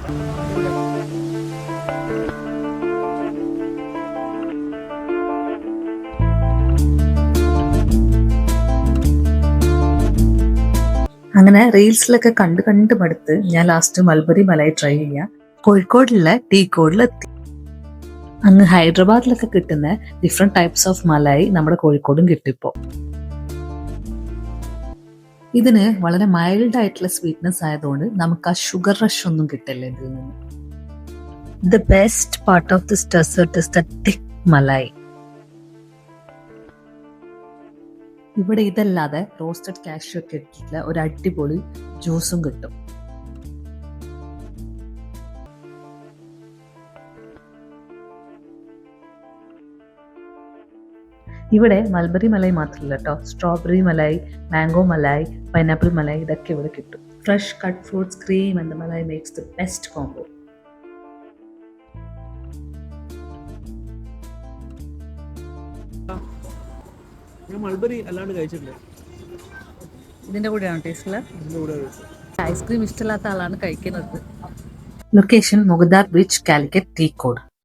അങ്ങനെ റീൽസിലൊക്കെ കണ്ട് മടുത്ത് ഞാൻ ലാസ്റ്റ് മൽബറി മലായി ട്രൈ ചെയ്യാം. കോഴിക്കോടുള്ള ടീക്കോടിലെത്തി. അങ്ങ് ഹൈദരാബാദിലൊക്കെ കിട്ടുന്ന ഡിഫറെന്റ് ടൈപ്സ് ഓഫ് മലായി നമ്മുടെ കോഴിക്കോടും കിട്ടിപ്പോ. ഇതിന് വളരെ മൈൽഡ് ആയിട്ടുള്ള സ്വീറ്റ്നെസ് ആയതുകൊണ്ട് നമുക്ക് ആ ഷുഗർ റഷ് ഒന്നും കിട്ടില്ല ഇതിൽ നിന്ന്. The best part of this dessert is the thick malai. ഇവിടെ ഇതല്ലാതെ റോസ്റ്റഡ് കാഷ്യൂ ഒക്കെ ഇട്ടിട്ടുള്ള ഒരു അടിപൊളി ജ്യൂസും കിട്ടും. ഇവിടെ മൽബറി മലായി മാത്രമല്ല കേട്ടോ, strawberry malai, mango malai, pineapple malai ഇതൊക്കെ ഇവിടെ കിട്ടും. Fresh cut fruits, cream and malai makes the best combo. Mulberry അല്ലാണ്ട് കഴിച്ചിട്ടില്ല. ഇതിന്റെ കൂടെയാണ് ടേസ്റ്റ്. ഐസ്ക്രീം ഇഷ്ടമില്ലാത്ത ആളാണ് കഴിക്കുന്നത്. Location Mugadar beach, Calicut, ടീക്കോട്.